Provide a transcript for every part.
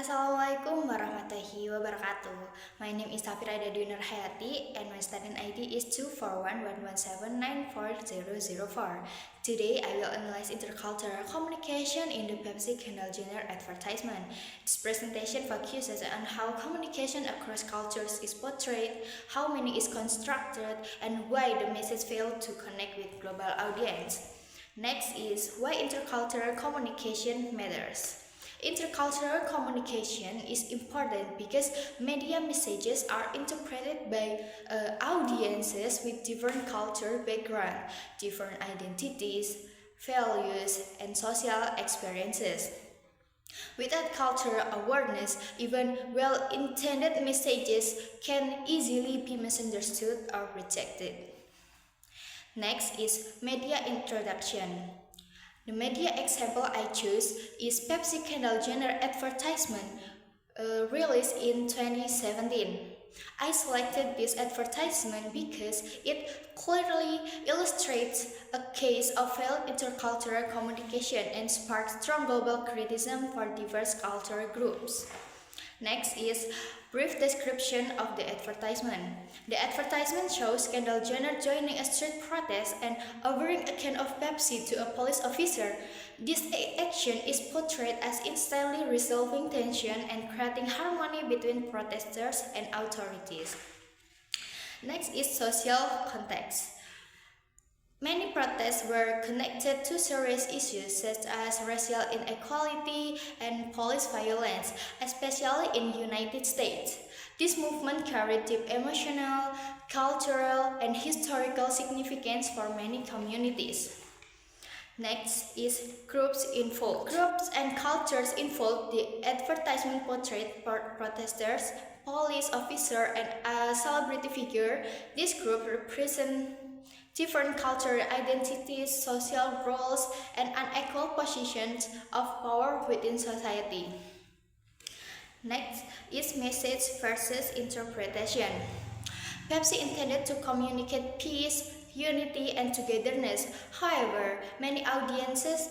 Assalamualaikum warahmatullahi wabarakatuh. My name is Safira Dadi Nurhayati and my student ID is 24111794004. Today I will analyze intercultural communication in the Pepsi Kendall Jenner advertisement. This presentation focuses on how communication across cultures is portrayed, how meaning is constructed, and why the message failed to connect with global audience. Next is why intercultural communication matters. Intercultural communication is important because media messages are interpreted by audiences with different culture background, different identities, values, and social experiences. Without cultural awareness, even well-intended messages can easily be misunderstood or rejected. Next is media introduction. The media example I choose is Pepsi Kendall Jenner advertisement released in 2017. I selected this advertisement because it clearly illustrates a case of failed intercultural communication and sparked strong global criticism for diverse cultural groups. Next is brief description of the advertisement. The advertisement shows Kendall Jenner joining a street protest and offering a can of Pepsi to a police officer. This action is portrayed as instantly resolving tension and creating harmony between protesters and authorities. Next is social context. Many protests were connected to serious issues such as racial inequality and police violence, especially in the United States. This movement carried deep emotional, cultural, and historical significance for many communities. Next is groups involved. Groups and cultures involved. The advertisement portrayed protesters, police officer, and a celebrity figure. This group represent different cultural identities, social roles, and unequal positions of power within society. Next is message versus interpretation. Pepsi intended to communicate peace, unity, and togetherness. However, many audiences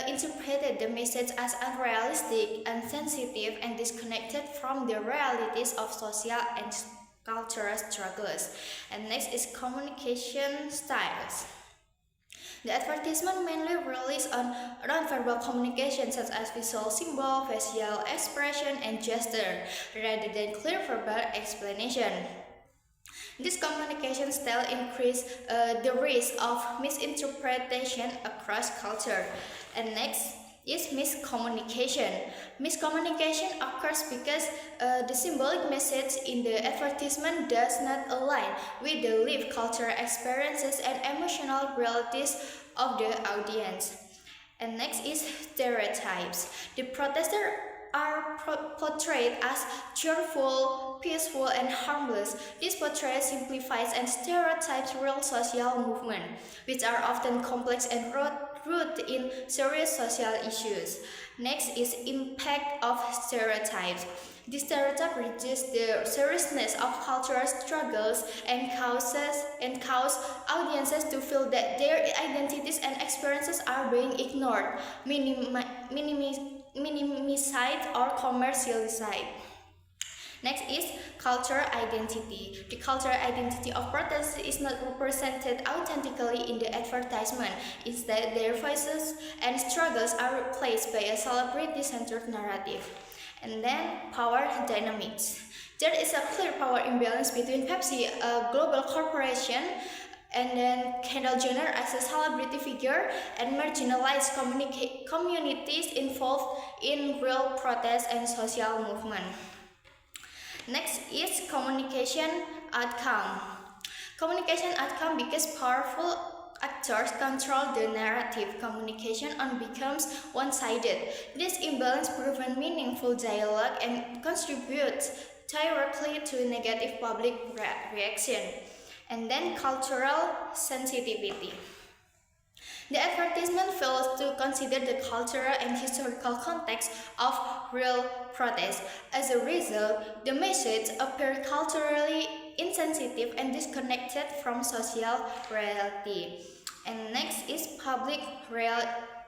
interpreted the message as unrealistic, insensitive, and disconnected from the realities of social and cultural struggles. And next is communication styles. The advertisement mainly relies on nonverbal communication such as visual symbol, facial expression, and gesture, rather than clear verbal explanation. This communication style increases the risk of misinterpretation across culture. And next is miscommunication. Miscommunication occurs because the symbolic message in the advertisement does not align with the lived cultural experiences and emotional realities of the audience. And next is stereotypes. The protesters are portrayed as cheerful, peaceful, and harmless. This portrayal simplifies and stereotypes real social movement, which are often complex and rooted in serious social issues. Next is impact of stereotypes. This stereotype reduces the seriousness of cultural struggles and cause audiences to feel that their identities and experiences are being ignored, minimized, or commercialized. Next is cultural identity. The cultural identity of protesters is not represented authentically in the advertisement. Instead, their voices and struggles are replaced by a celebrity-centered narrative. And then power dynamics. There is a clear power imbalance between Pepsi, a global corporation, and then Kendall Jenner as a celebrity figure, and marginalized communities involved in real protests and social movement. Next is communication outcome. Communication outcome because powerful actors control the narrative. Communication becomes one-sided. This imbalance prevents meaningful dialogue and contributes directly to negative public reaction. And then cultural sensitivity. The advertisement fails to consider the cultural and historical context of real protests. As a result, the message appears culturally insensitive and disconnected from social reality. And next is public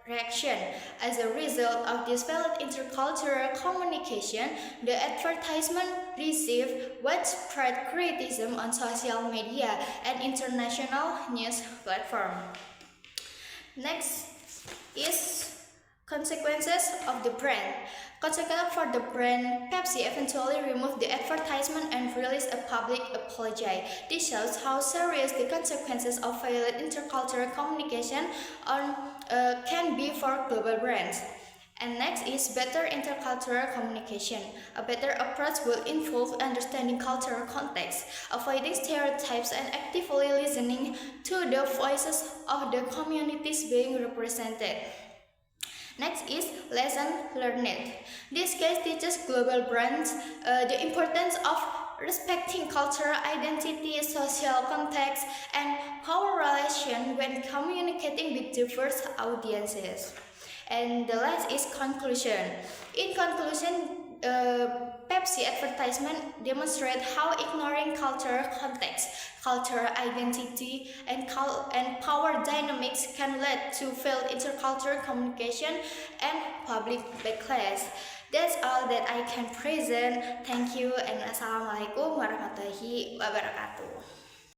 reaction. As a result of this valid intercultural communication, the advertisement received widespread criticism on social media and international news platforms. Next is consequences of the brand. Consequence for the brand, Pepsi eventually removed the advertisement and released a public apology. This shows how serious the consequences of violent intercultural communication can be for global brands. And next is better intercultural communication. A better approach will involve understanding cultural context, avoiding stereotypes, and actively listening to the voices of the communities being represented. Next is lesson learned. This case teaches global brands the importance of respecting cultural identity, social context, and power relation when communicating with diverse audiences. And the last is conclusion. In conclusion, Pepsi advertisement demonstrate how ignoring cultural context, cultural identity, and power dynamics can lead to failed intercultural communication and public backlash. That's all that I can present. Thank you and Assalamualaikum warahmatullahi wabarakatuh.